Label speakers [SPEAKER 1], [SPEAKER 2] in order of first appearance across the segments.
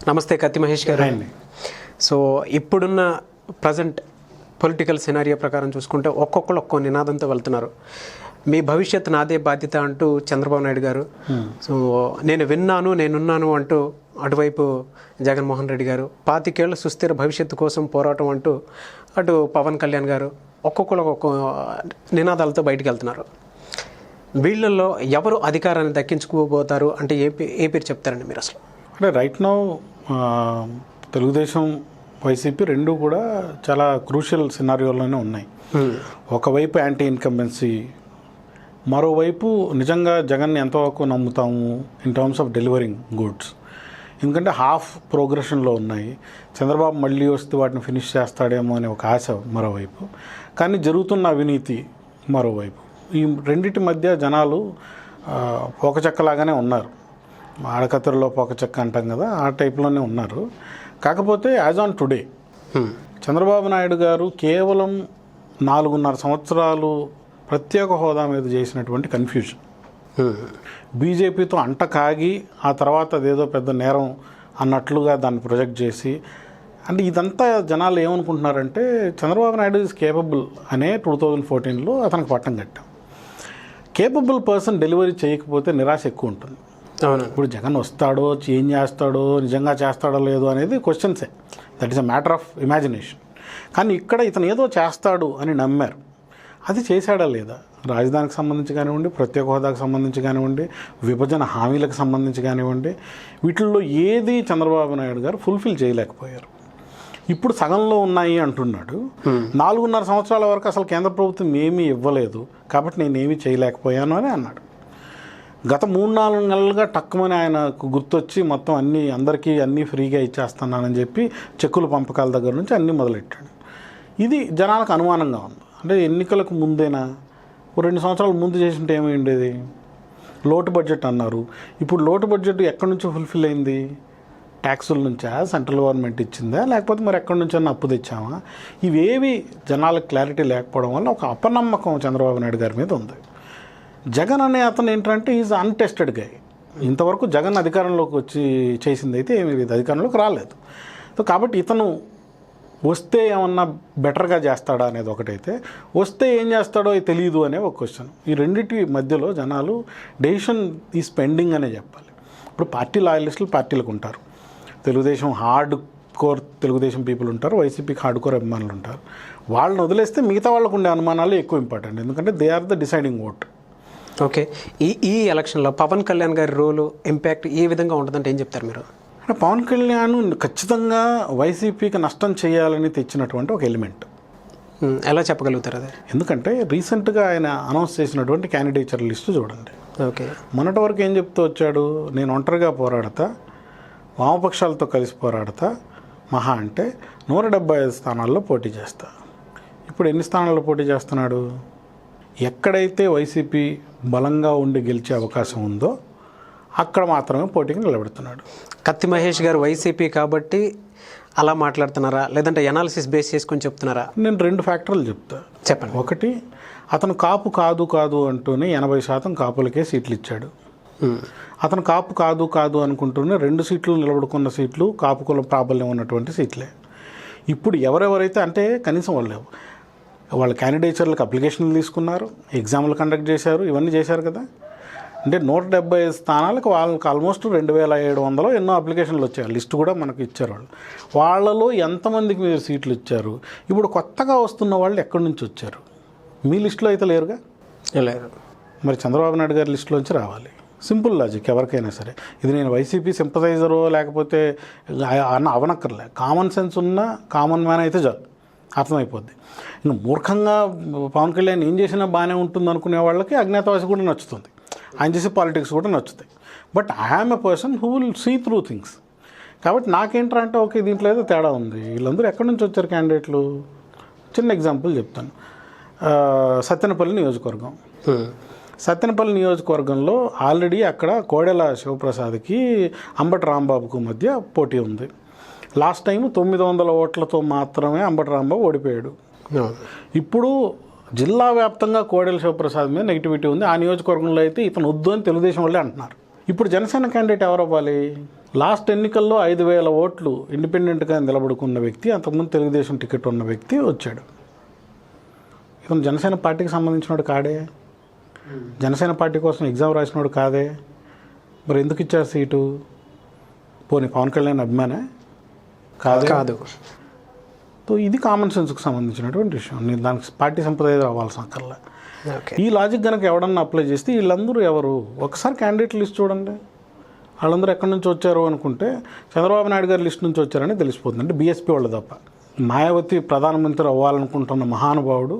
[SPEAKER 1] నమస్తే కత్తి మహేష్ గారు. సో ఇప్పుడున్న ప్రజెంట్ పొలిటికల్ సినారియో ప్రకారం చూసుకుంటే ఒక్కొక్కరు ఒక్కో నినాదంతో వెళ్తున్నారు. మీ భవిష్యత్ నాదే బాధ్యత అంటూ చంద్రబాబు నాయుడు గారు, సో నేను విన్నాను నేనున్నాను అంటూ అటువైపు జగన్మోహన్ రెడ్డి గారు, 25 ఏళ్ల సుస్థిర భవిష్యత్తు కోసం పోరాటం అంటూ అటు పవన్ కళ్యాణ్ గారు ఒక్కొక్కరు ఒక్కొక్క నినాదాలతో బయటికి వెళ్తున్నారు. వీళ్ళల్లో ఎవరు అధికారాన్ని దక్కించుకోబోతారు అంటే ఏ పేరు చెప్తారండి మీరు అసలు?
[SPEAKER 2] అంటే రైట్ నౌ తెలుగుదేశం వైసీపీ రెండు కూడా చాలా క్రూషియల్ సినారియోలోనే ఉన్నాయి. ఒకవైపు యాంటీ ఇన్కంబెన్సీ, మరోవైపు నిజంగా జగన్ని ఎంతవరకు నమ్ముతాము in terms of delivering goods. ఎందుకంటే హాఫ్ ప్రోగ్రెషన్లో ఉన్నాయి. చంద్రబాబు మళ్ళీ వస్తే వాటిని ఫినిష్ చేస్తాడేమో అనే ఒక ఆశ మరోవైపు, కానీ జరుగుతున్న అవినీతి మరోవైపు. ఈ రెండింటి మధ్య జనాలు పోకచెక్కలాగానే ఉన్నారు. ఆడకత్తెరలో పోకచెక్క అంటాం కదా, ఆ టైప్లోనే ఉన్నారు. కాకపోతే as on today Chandrababu Naidu గారు కేవలం 4.5 సంవత్సరాలు ప్రత్యేక హోదా మీద చేసినటువంటి కన్ఫ్యూజన్, బీజేపీతో అంట కాగి ఆ తర్వాత అదేదో పెద్ద నేరం అన్నట్లుగా దాన్ని ప్రొజెక్ట్ చేసి, అంటే ఇదంతా జనాలు ఏమనుకుంటున్నారంటే చంద్రబాబు నాయుడు ఈజ్ కేపబుల్ అనే 2014లో అతనికి పట్టం కట్టాం. కేపబుల్ పర్సన్ డెలివరీ చేయకపోతే నిరాశ ఎక్కువ ఉంటుంది. ఇప్పుడు జగన్ వస్తాడో ఏం చేస్తాడో నిజంగా చేస్తాడో లేదో అనేది క్వశ్చన్సే, that is a matter of imagination. కానీ ఇక్కడ ఇతను ఏదో చేస్తాడు అని నమ్మారు, అది చేశాడా లేదా? రాజధానికి సంబంధించి కానివ్వండి, ప్రత్యేక హోదాకు సంబంధించి కానివ్వండి, విభజన హామీలకు సంబంధించి కానివ్వండి, వీటిల్లో ఏది చంద్రబాబు నాయుడు గారు ఫుల్ఫిల్ చేయలేకపోయారు. ఇప్పుడు సగంలో ఉన్నాయి అంటున్నాడు. 4.5 సంవత్సరాల వరకు అసలు కేంద్ర ప్రభుత్వం ఏమీ ఇవ్వలేదు కాబట్టి నేనేమీ చేయలేకపోయాను అని అన్నాడు. గత 3-4 నెలలుగా టక్కుమని ఆయనకు గుర్తొచ్చి మొత్తం అందరికీ అన్నీ ఫ్రీగా ఇచ్చేస్తున్నానని చెప్పి చెక్కుల పంపకాల దగ్గర నుంచి అన్నీ మొదలెట్టాడు. ఇది జనాలకు అనుమానంగా ఉంది. అంటే ఎన్నికలకు ముందేనా, 2 సంవత్సరాల ముందు చేసింటే ఏమై ఉండేది? లోటు బడ్జెట్ అన్నారు. ఇప్పుడు లోటు బడ్జెట్ ఎక్కడి నుంచి ఫుల్ఫిల్ అయింది? ట్యాక్సుల నుంచా, సెంట్రల్ గవర్నమెంట్ ఇచ్చిందా, లేకపోతే మరి ఎక్కడి నుంచి అన్న అప్పు తెచ్చామా? ఇవేవి జనాలకు క్లారిటీ లేకపోవడం వల్ల ఒక అపనమ్మకం చంద్రబాబు నాయుడు గారి మీద ఉంది. జగన్ అనే అతను ఏంటంటే ఈజ్ అన్టెస్టెడ్ గై. ఇంతవరకు జగన్ అధికారంలోకి వచ్చి చేసింది అయితే ఏమీ లేదు, అధికారంలోకి రాలేదు. సో కాబట్టి ఇతను వస్తే ఏమన్నా బెటర్గా చేస్తాడా అనేది ఒకటైతే, వస్తే ఏం చేస్తాడో తెలియదు అనే ఒక క్వశ్చన్. ఈ రెండింటి మధ్యలో జనాలు డెసిషన్ ఈజ్ పెండింగ్ అనే చెప్పాలి. ఇప్పుడు పార్టీ లాయలిస్టులు పార్టీలకు ఉంటారు. Telugu Desam hard core Telugu Desam people ఉంటారు, వైసీపీకి హార్డ్ కోర్ అభిమానులు ఉంటారు. వాళ్ళని వదిలేస్తే మిగతా వాళ్ళకు ఉండే అనుమానాలు ఎక్కువ ఇంపార్టెంట్, ఎందుకంటే they are the deciding vote.
[SPEAKER 1] Okay, ఈ ఎలక్షన్లో పవన్ కళ్యాణ్ గారి రోలు ఇంపాక్ట్ ఏ విధంగా ఉంటుందంటే ఏం చెప్తారు మీరు?
[SPEAKER 2] అంటే పవన్ కళ్యాణ్ ఖచ్చితంగా వైసీపీకి నష్టం చేయాలని తెచ్చినటువంటి ఒక ఎలిమెంట్.
[SPEAKER 1] ఎలా చెప్పగలుగుతారు అది?
[SPEAKER 2] ఎందుకంటే రీసెంట్గా ఆయన అనౌన్స్ చేసినటువంటి క్యాండిడేచర్ లిస్టు చూడండి.
[SPEAKER 1] ఓకే,
[SPEAKER 2] మొన్నటి వరకు ఏం చెప్తూ వచ్చాడు? నేను ఒంటరిగా పోరాడతా, వామపక్షాలతో కలిసి పోరాడతా, మహా అంటే 175 స్థానాల్లో పోటీ చేస్తా. ఇప్పుడు ఎన్ని స్థానాల్లో పోటీ చేస్తున్నాడు? ఎక్కడైతే వైసీపీ బలంగా ఉండి గెలిచే అవకాశం ఉందో అక్కడ మాత్రమే పోటీకి నిలబెడుతున్నాడు.
[SPEAKER 1] కత్తి మహేష్ గారు వైసీపీ కాబట్టి అలా మాట్లాడుతున్నారా, లేదంటే ఎనాలిసిస్ బేస్ చేసుకొని చెప్తున్నారా?
[SPEAKER 2] నేను 2 ఫ్యాక్టర్లు చెప్తా.
[SPEAKER 1] చెప్పండి.
[SPEAKER 2] ఒకటి, అతను కాపు కాదు అంటూనే 80% కాపులకే సీట్లు ఇచ్చాడు. అతను కాపు కాదు అనుకుంటూనే 2 సీట్లు నిలబడుకున్న సీట్లు కాపు కుల ప్రాబల్యం ఉన్నటువంటి సీట్లే. ఇప్పుడు ఎవరెవరైతే అంటే కనీసం వాళ్ళ క్యాండిడేచర్లకు అప్లికేషన్లు తీసుకున్నారు, ఎగ్జామ్లు కండక్ట్ చేశారు, ఇవన్నీ చేశారు కదా. అంటే 175 స్థానాలకు వాళ్ళకి ఆల్మోస్ట్ 2700 ఎన్నో అప్లికేషన్లు వచ్చాయి. లిస్టు కూడా మనకు ఇచ్చారు. వాళ్ళలో ఎంతమందికి మీరు సీట్లు ఇచ్చారు? ఇప్పుడు కొత్తగా వస్తున్న వాళ్ళు ఎక్కడి నుంచి వచ్చారు? మీ లిస్టులో అయితే లేరుగా.
[SPEAKER 1] లేరు.
[SPEAKER 2] మరి చంద్రబాబు నాయుడు గారి లిస్టులోంచి రావాలి. సింపుల్ లాజిక్ ఎవరికైనా సరే. ఇది నేను వైసీపీ సింపథైజరో లేకపోతే అవనక్కర్లే. కామన్ సెన్స్ ఉన్న కామన్ మ్యాన్ అయితే చాలు, అర్థమైపోద్ది. ఇంకా మూర్ఖంగా పవన్ కళ్యాణ్ ఏం చేసినా బాగానే ఉంటుంది అనుకునే వాళ్ళకి అజ్ఞాతవాసి కూడా నచ్చుతుంది, ఆయన చేసే పాలిటిక్స్ కూడా నచ్చుతాయి. But I'm a person who will see through things. కాబట్టి నాకేంటంటే ఓకే, దీంట్లో ఏదో తేడా ఉంది. వీళ్ళందరూ ఎక్కడి నుంచి వచ్చారు క్యాండిడేట్లు? చిన్న ఎగ్జాంపుల్ చెప్తాను. సత్తెనపల్లి నియోజకవర్గం. సత్తెనపల్లి నియోజకవర్గంలో ఆల్రెడీ అక్కడ కోడెల శివప్రసాద్కి అంబటి రాంబాబుకు మధ్య పోటీ ఉంది. లాస్ట్ టైం 900 ఓట్లతో మాత్రమే అంబటి రాంబాబు ఓడిపోయాడు. ఇప్పుడు జిల్లా వ్యాప్తంగా కోడెల శివప్రసాద్ మీద నెగిటివిటీ ఉంది. ఆ నియోజకవర్గంలో అయితే ఇతను వద్దు అని తెలుగుదేశం వాళ్ళే అంటున్నారు. ఇప్పుడు జనసేన క్యాండిడేట్ ఎవరు అవ్వాలి? లాస్ట్ ఎన్నికల్లో 5,000 ఓట్లు ఇండిపెండెంట్గా నిలబడుకున్న వ్యక్తి, అంతకుముందు తెలుగుదేశం టికెట్ ఉన్న వ్యక్తి వచ్చాడు. ఇతను జనసేన పార్టీకి సంబంధించినోడు కాడే, జనసేన పార్టీ కోసం ఎగ్జామ్ రాసినోడు కాదే, మరి ఎందుకు ఇచ్చారు సీటు? పోనీ పవన్ కళ్యాణ్ అభిమానే కాదు. సో ఇది కామన్ సెన్స్కి సంబంధించినటువంటి విషయం. నేను దానికి పార్టీ సంప్రదాయం రావాల్సిన అక్కర్లే. ఈ లాజిక్ కనుక ఎవడన్నా అప్లై చేస్తే వీళ్ళందరూ ఎవరు? ఒకసారి క్యాండిడేట్ లిస్ట్ చూడండి, వాళ్ళందరూ ఎక్కడి నుంచి వచ్చారు అనుకుంటే చంద్రబాబు నాయుడు గారి లిస్ట్ నుంచి వచ్చారని తెలిసిపోతుంది. అంటే బీఎస్పీ వాళ్ళు తప్ప. మాయావతి ప్రధానమంత్రి అవ్వాలనుకుంటున్న మహానుభావుడు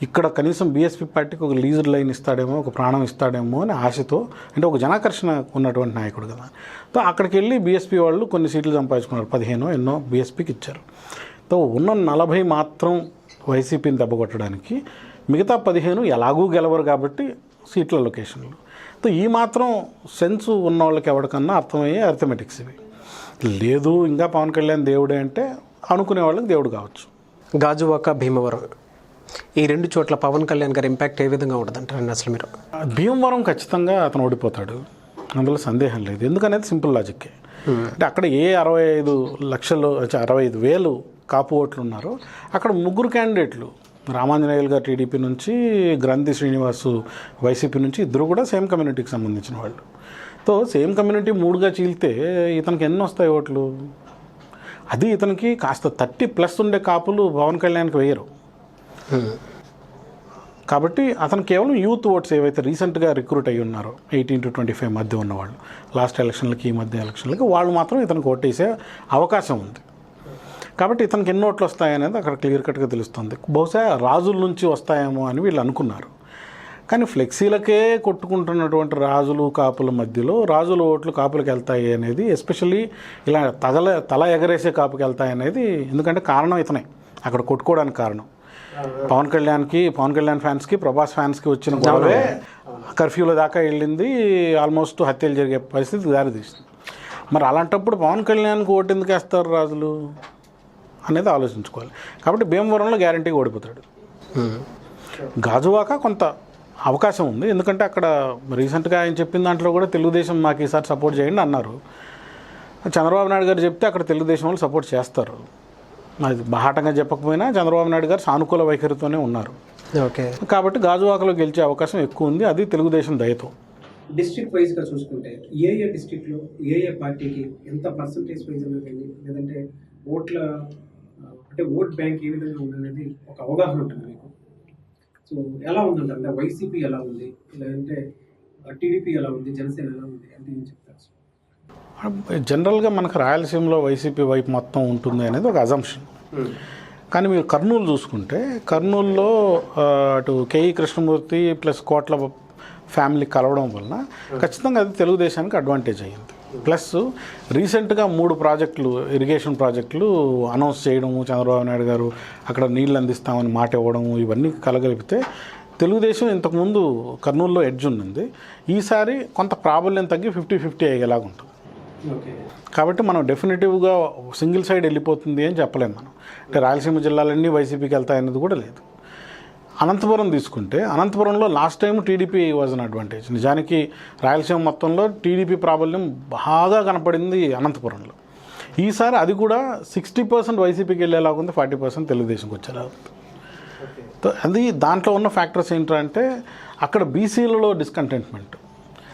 [SPEAKER 2] ఇక్కడ కనీసం బీఎస్పీ పార్టీకి ఒక లీజర్ లైన్ ఇస్తాడేమో, ఒక ప్రాణం ఇస్తాడేమో అని ఆశతో, అంటే ఒక జనాకర్షణ ఉన్నటువంటి నాయకుడు కదా. సో అక్కడికి వెళ్ళి బీఎస్పీ వాళ్ళు కొన్ని సీట్లు సంపాదించుకున్నారు, 15 ఎన్నో బీఎస్పీకి ఇచ్చారు. సో ఉన్న 40 మాత్రం వైసీపీని దెబ్బకొట్టడానికి, మిగతా 15 ఎలాగూ గెలవరు కాబట్టి సీట్ల లొకేషన్లు. సో ఈ మాత్రం సెన్స్ ఉన్న వాళ్ళకి ఎవరికన్నా అర్థమయ్యే అర్థమెటిక్స్ ఇవి. లేదు ఇంకా పవన్ కళ్యాణ్ దేవుడే అంటే అనుకునే వాళ్ళకి దేవుడు కావచ్చు.
[SPEAKER 1] గాజువాక, భీమవరం ఈ 2 చోట్ల పవన్ కళ్యాణ్ గారి ఇంపాక్ట్ ఏ విధంగా ఉంటుంది అంటారండి అసలు మీరు?
[SPEAKER 2] భీమవరం ఖచ్చితంగా అతను ఓడిపోతాడు, అందులో సందేహం లేదు. ఎందుకనేది సింపుల్ లాజిక్కే. అంటే అక్కడ ఏ 65 లక్షలు 65,000 కాపు ఓట్లు ఉన్నారో అక్కడ 3 క్యాండిడేట్లు, రామాంజనేయులు గారు టీడీపీ నుంచి, గ్రంథి శ్రీనివాసు వైసీపీ నుంచి, ఇద్దరు కూడా సేమ్ కమ్యూనిటీకి సంబంధించిన వాళ్ళు. సో సేమ్ కమ్యూనిటీ 3గా చీలితే ఇతనికి ఎన్ని వస్తాయి ఓట్లు? అది ఇతనికి కాస్త 30+ ఉండే కాపులు పవన్ కళ్యాణ్కి వేయరు. కాబట్టి అతను కేవలం యూత్ ఓట్స్ ఏవైతే రీసెంట్గా రిక్రూట్ అయ్యి ఉన్నారో 18 to 25 మధ్య ఉన్నవాళ్ళు, లాస్ట్ ఎలక్షన్లకి ఈ మధ్య ఎలక్షన్లకి వాళ్ళు మాత్రం ఇతనికి ఓటేసే అవకాశం ఉంది. కాబట్టి ఇతనికి ఎన్ని ఓట్లు వస్తాయనేది అక్కడ క్లియర్ కట్గా తెలుస్తుంది. బహుశా రాజుల నుంచి వస్తాయేమో అని వీళ్ళు అనుకున్నారు. కానీ ఫ్లెక్సీలకే కొట్టుకుంటున్నటువంటి రాజులు కాపుల మధ్యలో రాజుల ఓట్లు కాపులకు వెళ్తాయి అనేది, ఎస్పెషల్లీ ఇలా తల ఎగరేసే కాపుకి వెళ్తాయి అనేది, ఎందుకంటే కారణం ఇతనే అక్కడ కొట్టుకోవడానికి కారణం. పవన్ కళ్యాణ్ ఫ్యాన్స్కి, ప్రభాస్ ఫ్యాన్స్కి వచ్చిన గొడవే కర్ఫ్యూల దాకా వెళ్ళింది, ఆల్మోస్ట్ హత్యలు జరిగే పరిస్థితి దారితీసింది. మరి అలాంటప్పుడు పవన్ కళ్యాణ్కి ఓటు ఎందుకు వేస్తారు రాజులు అనేది ఆలోచించుకోవాలి. కాబట్టి భీమవరంలో గ్యారంటీగా ఓడిపోతాడు. గాజువాక కొంత అవకాశం ఉంది, ఎందుకంటే అక్కడ రీసెంట్గా ఆయన చెప్పిన దాంట్లో కూడా తెలుగుదేశం మాకు ఈసారి సపోర్ట్ చేయండి అన్నారు. చంద్రబాబు నాయుడు గారు చెప్తే అక్కడ తెలుగుదేశం వాళ్ళు సపోర్ట్ చేస్తారు. అది బాహాటంగా చెప్పకపోయినా చంద్రబాబు నాయుడు గారు సానుకూల వైఖరితోనే ఉన్నారు.
[SPEAKER 1] ఓకే,
[SPEAKER 2] కాబట్టి గాజువాకలో గెలిచే అవకాశం ఎక్కువ ఉంది, అది తెలుగుదేశం దయతో.
[SPEAKER 3] డిస్ట్రిక్ట్ వైజ్గా చూసుకుంటే ఏ డిస్ట్రిక్ట్లో ఏ పార్టీకి ఎంత పర్సంటేజ్ వైజ్ అనేది, లేదంటే ఓట్ల అంటే ఓట్ బ్యాంక్ ఏ విధంగా ఉందనేది ఒక అవగాహన ఉంటుంది మీకు. సో ఎలా ఉందంటే, అంటే వైసీపీ ఎలా ఉంది, లేదంటే టీడీపీ ఎలా ఉంది, జనసేన ఎలా ఉంది అంటే ఏం చెప్తారు?
[SPEAKER 2] జనరల్గా మనకు రాయలసీమలో వైసీపీ వైపు మొత్తం ఉంటుంది అనేది ఒక అజంప్షన్. కానీ మీరు కర్నూలు చూసుకుంటే, కర్నూలులో అటు కేఈ కృష్ణమూర్తి ప్లస్ కోట్ల ఫ్యామిలీ కలవడం వలన ఖచ్చితంగా అది తెలుగుదేశానికి అడ్వాంటేజ్ అయ్యింది. ప్లస్ రీసెంట్గా 3 ప్రాజెక్టులు, ఇరిగేషన్ ప్రాజెక్టులు అనౌన్స్ చేయడము, చంద్రబాబు నాయుడు గారు అక్కడ నీళ్ళు అందిస్తామని మాట ఇవ్వడము, ఇవన్నీ కలగలిపితే తెలుగుదేశం ఇంతకుముందు కర్నూలులో ఎడ్జ్ ఉంది. ఈసారి కొంత ప్రాబల్యం తగ్గి 50-50 అయ్యేలాగా ఉంటుంది. కాబట్టి మనం డెఫినెటివ్గా సింగిల్ సైడ్ వెళ్ళిపోతుంది అని చెప్పలేము మనం. అంటే రాయలసీమ జిల్లాలన్నీ వైసీపీకి వెళ్తాయన్నది కూడా లేదు. అనంతపురం తీసుకుంటే, అనంతపురంలో last time TDP was an advantage. నిజానికి రాయలసీమ మొత్తంలో టీడీపీ ప్రాబల్యం బాగా కనపడింది అనంతపురంలో. ఈసారి అది కూడా 60% వైసీపీకి వెళ్ళేలాగా ఉంది, 40% తెలుగుదేశంకి వచ్చేలాగా ఉంది. అది దాంట్లో ఉన్న ఫ్యాక్టర్స్ ఏంటంటే అక్కడ బీసీలలో డిస్కంటెంట్మెంట్.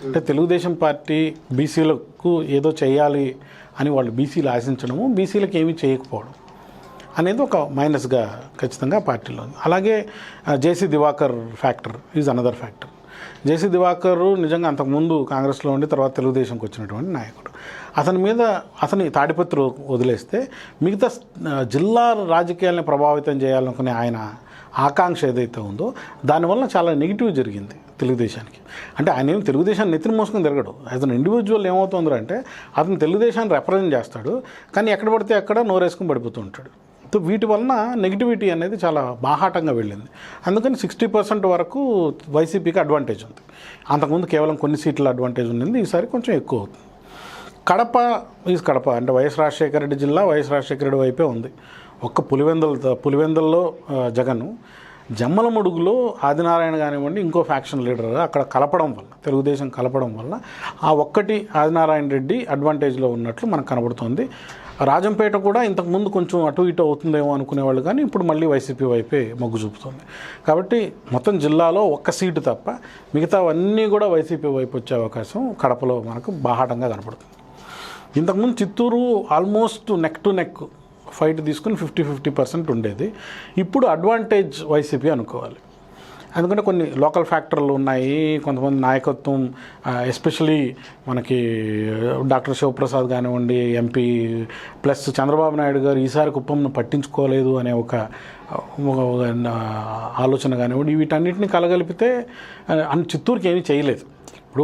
[SPEAKER 2] అంటే తెలుగుదేశం పార్టీ బీసీలకు ఏదో చేయాలి అని వాళ్ళు బీసీలు ఆశించడము, బీసీలకు ఏమీ చేయకపోవడం అనేది ఒక మైనస్గా ఖచ్చితంగా పార్టీలో ఉంది. అలాగే JC Diwakar factor is another factor. JC Diwakar నిజంగా అంతకుముందు కాంగ్రెస్లో ఉండి తర్వాత తెలుగుదేశంకి వచ్చినటువంటి నాయకుడు. అతని తాడిపత్రి వదిలేస్తే మిగతా జిల్లా రాజకీయాలను ప్రభావితం చేయాలనుకునే ఆయన ఆకాంక్ష ఏదైతే ఉందో దానివల్ల చాలా నెగిటివ్ జరిగింది తెలుగుదేశానికి. అంటే ఆయన ఏం తెలుగుదేశాన్ని నెత్తిని మోసుకొని తిరగడు. అతను ఇండివిజువల్ ఏమవుతుందంటే అతను తెలుగుదేశాన్ని రిప్రజెంట్ చేస్తాడు, కానీ ఎక్కడ పడితే అక్కడ నోరేసుకుని పడిపోతూ ఉంటాడు. సో వీటి వలన నెగిటివిటీ అనేది చాలా బాహాటంగా వెళ్ళింది. అందుకని 60% వరకు వైసీపీకి అడ్వాంటేజ్ ఉంది. అంతకుముందు కేవలం కొన్ని సీట్ల అడ్వాంటేజ్ ఉండింది, ఈసారి కొంచెం ఎక్కువ అవుతుంది. కడప అంటే వైఎస్ రాజశేఖర రెడ్డి జిల్లా వైఎస్ రాజశేఖర రెడ్డి వైపే ఉంది. ఒక్క పులివెందుల్లో జగన్, జమ్మలమడుగులో ఆదినారాయణ కానివ్వండి ఇంకో ఫ్యాక్షన్ లీడర్ అక్కడ కలపడం వల్ల, తెలుగుదేశం కలపడం వల్ల ఆ ఒక్కటి ఆదినారాయణ రెడ్డి అడ్వాంటేజ్లో ఉన్నట్లు మనకు కనబడుతుంది. రాజంపేట కూడా ఇంతకుముందు కొంచెం అటు ఇటు అవుతుందేమో అనుకునేవాళ్ళు, కానీ ఇప్పుడు మళ్ళీ వైసీపీ వైపే మొగ్గు చూపుతుంది. కాబట్టి మొత్తం జిల్లాలో ఒక్క సీటు తప్ప మిగతావన్నీ కూడా వైసీపీ వైపు వచ్చే అవకాశం కడపలో మనకు బాహాటంగా కనపడుతుంది. ఇంతకుముందు Chittoor almost neck to neck fight తీసుకుని 50-50% ఉండేది. ఇప్పుడు అడ్వాంటేజ్ వైసీపీ అనుకోవాలి. ఎందుకంటే కొన్ని లోకల్ ఫ్యాక్టర్లు ఉన్నాయి, కొంతమంది నాయకత్వం, ఎస్పెషలీ మనకి డాక్టర్ శివప్రసాద్ కానివ్వండి ఎంపీ, ప్లస్ చంద్రబాబు నాయుడు గారు ఈసారి కుప్పంను పట్టించుకోలేదు అనే ఒక ఆలోచన కానివ్వండి, వీటన్నిటిని కలగలిపితే చిత్తూరుకి ఏమీ చేయలేదు. ఇప్పుడు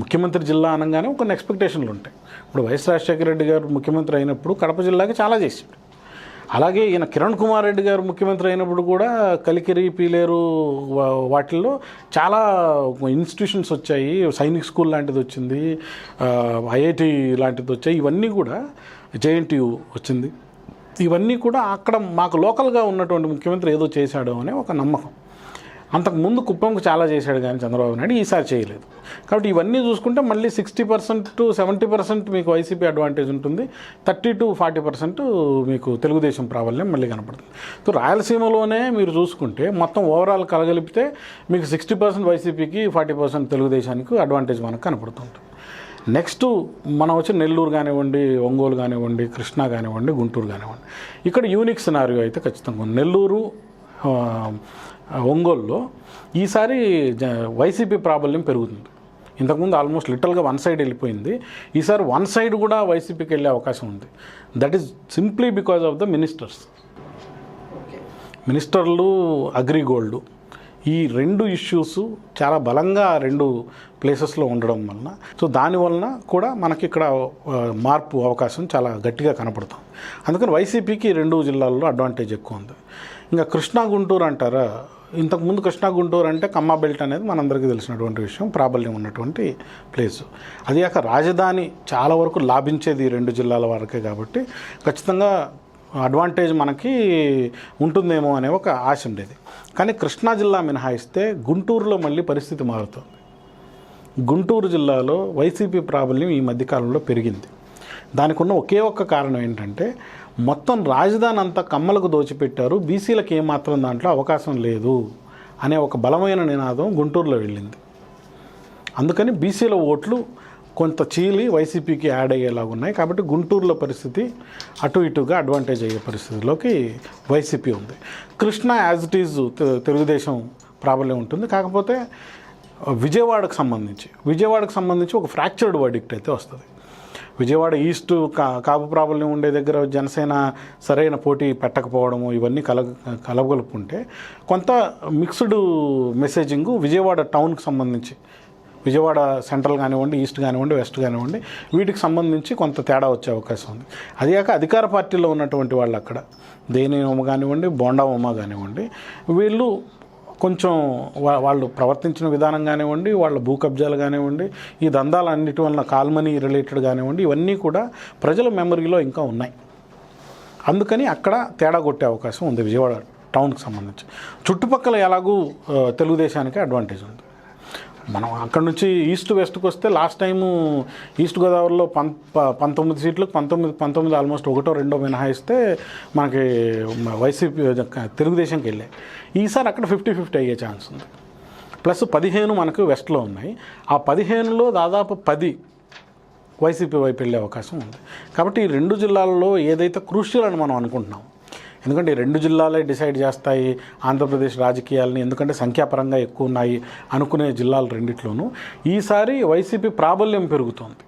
[SPEAKER 2] ముఖ్యమంత్రి జిల్లా అనగానే కొన్ని ఎక్స్పెక్టేషన్లు ఉంటాయి. ఇప్పుడు వైఎస్ రాజశేఖర రెడ్డి గారు ముఖ్యమంత్రి అయినప్పుడు కడప జిల్లాకి చాలా చేశాడు. అలాగే ఈయన కిరణ్ కుమార్ రెడ్డి గారు ముఖ్యమంత్రి అయినప్పుడు కూడా కలికిరి, పీలేరు వాటిల్లో చాలా ఇన్స్టిట్యూషన్స్ వచ్చాయి. సైనిక్ స్కూల్ లాంటిది వచ్చింది, ఐఐటి లాంటిది వచ్చాయి. ఇవన్నీ కూడా జేఎన్టీయు వచ్చింది. ఇవన్నీ కూడా అక్కడ మాకు లోకల్గా ఉన్నటువంటి ముఖ్యమంత్రి ఏదో చేశాడు అనే ఒక నమ్మకం. అంతకుముందు కుప్పంకు చాలా చేశాడు కానీ చంద్రబాబు నాయుడు ఈసారి చేయలేదు. కాబట్టి ఇవన్నీ చూసుకుంటే మళ్ళీ 60% to 70% మీకు వైసీపీ అడ్వాంటేజ్ ఉంటుంది, 30 to 40% మీకు తెలుగుదేశం ప్రాబల్యం మళ్ళీ కనపడుతుంది. సో రాయలసీమలోనే మీరు చూసుకుంటే మొత్తం ఓవరాల్ కలగలిపితే మీకు 60% వైసీపీకి, 40% తెలుగుదేశానికి అడ్వాంటేజ్ మనకు కనపడుతుంటుంది. నెక్స్ట్ మనం వచ్చి నెల్లూరు కానివ్వండి, ఒంగోలు కానివ్వండి, కృష్ణా కానివ్వండి, గుంటూరు కానివ్వండి, ఇక్కడ యూనిక్ సినారియో అయితే ఖచ్చితంగా ఉంది. నెల్లూరు, ఒంగోలులో ఈసారి వైసీపీ ప్రాబల్యం పెరుగుతుంది. ఇంతకుముందు ఆల్మోస్ట్ లిటరల్గా వన్ సైడ్ వెళ్ళిపోయింది. ఈసారి వన్ సైడ్ కూడా వైసీపీకి వెళ్ళే అవకాశం ఉంది. That is simply because of the మినిస్టర్లు అగ్రిగోల్డ్, ఈ రెండు ఇష్యూస్ చాలా బలంగా రెండు ప్లేసెస్లో ఉండడం వలన, సో దానివలన కూడా మనకి ఇక్కడ మార్పు అవకాశం చాలా గట్టిగా కనపడుతుంది. అందుకని వైసీపీకి రెండు జిల్లాల్లో అడ్వాంటేజ్ ఎక్కువ ఉంది. ఇంకా కృష్ణా, గుంటూరు అంటారా, ఇంతకుముందు కృష్ణా, గుంటూరు అంటే కమ్మ బెల్ట్ అనేది మనందరికీ తెలిసినటువంటి విషయం, ప్రాబల్యం ఉన్నటువంటి ప్లేసు. అది కాక రాజధాని చాలా వరకు లాభించేది ఈ రెండు జిల్లాల వరకే, కాబట్టి ఖచ్చితంగా అడ్వాంటేజ్ మనకి ఉంటుందేమో అనే ఒక ఆశ ఉండేది. కానీ కృష్ణా జిల్లా మినహాయిస్తే గుంటూరులో మళ్ళీ పరిస్థితి మారుతుంది. గుంటూరు జిల్లాలో వైసీపీ ప్రాబల్యం ఈ మధ్యకాలంలో పెరిగింది. దానికి ఉన్న ఒకే ఒక్క కారణం ఏంటంటే మొత్తం రాజధాని అంతా కమ్మలకు దోచిపెట్టారు, బీసీలకు ఏమాత్రం దాంట్లో అవకాశం లేదు అనే ఒక బలమైన నినాదం గుంటూరులో వెళ్ళింది. అందుకని బీసీల ఓట్లు కొంత చీలి వైసీపీకి యాడ్ అయ్యేలాగా ఉన్నాయి. కాబట్టి గుంటూరులో పరిస్థితి అటు ఇటుగా అడ్వాంటేజ్ అయ్యే పరిస్థితిలోకి వైసీపీ ఉంది. Krishna as it is Telugu Desam ప్రాబల్యం ఉంటుంది. కాకపోతే విజయవాడకు సంబంధించి ఒక ఫ్రాక్చర్డ్ వర్డిక్ట్ అయితే వస్తుంది. విజయవాడ ఈస్ట్ కాపు ప్రాబల్యం ఉండే దగ్గర జనసేన సరైన పోటీ పెట్టకపోవడము, ఇవన్నీ కలగలుపుకుంటే కొంత మిక్స్డ్ మెసేజింగ్ విజయవాడ టౌన్కి సంబంధించి, విజయవాడ సెంట్రల్ కానివ్వండి, ఈస్ట్ కానివ్వండి, వెస్ట్ కానివ్వండి, వీటికి సంబంధించి కొంత తేడా వచ్చే అవకాశం ఉంది. అది కాక అధికార పార్టీలో ఉన్నటువంటి వాళ్ళు అక్కడ దేవినేని ఉమ కానివ్వండి, బోండా ఉమ కానివ్వండి, వీళ్ళు కొంచెం వాళ్ళు ప్రవర్తించిన విధానం కానివ్వండి, వాళ్ళ భూ కబ్జాలు కానివ్వండి, ఈ దందాలన్నిటి వలన కాల్మనీ రిలేటెడ్ కానివ్వండి, ఇవన్నీ కూడా ప్రజల మెమరీలో ఇంకా ఉన్నాయి. అందుకని అక్కడ తేడా కొట్టే అవకాశం ఉంది విజయవాడ టౌన్కి సంబంధించి. చుట్టుపక్కల ఎలాగూ తెలుగుదేశానికి అడ్వాంటేజ్ ఉంది. మనం అక్కడ నుంచి ఈస్ట్ వెస్ట్కి వస్తే లాస్ట్ టైము ఈస్ట్ గోదావరిలో 19 సీట్లకు 19 ఆల్మోస్ట్ 1-2 మినహాయిస్తే మనకి వైసీపీ తెలుగుదేశంకి వెళ్ళాయి. ఈసారి అక్కడ 50-50 అయ్యే ఛాన్స్ ఉంది. ప్లస్ 15 మనకు వెస్ట్లో ఉన్నాయి. ఆ 15లో దాదాపు 10 వైసీపీ వైపు వెళ్ళే అవకాశం ఉంది. కాబట్టి ఈ రెండు జిల్లాల్లో ఏదైతే క్రూషియల్ అని మనం అనుకుంటున్నాం, ఎందుకంటే ఈ రెండు జిల్లాలే డిసైడ్ చేస్తాయి ఆంధ్రప్రదేశ్ రాజకీయాలని, ఎందుకంటే సంఖ్యాపరంగా ఎక్కువ ఉన్నాయి అనుకునే జిల్లాలు రెండిట్లోనూ ఈసారి వైసీపీ ప్రాబల్యం పెరుగుతోంది.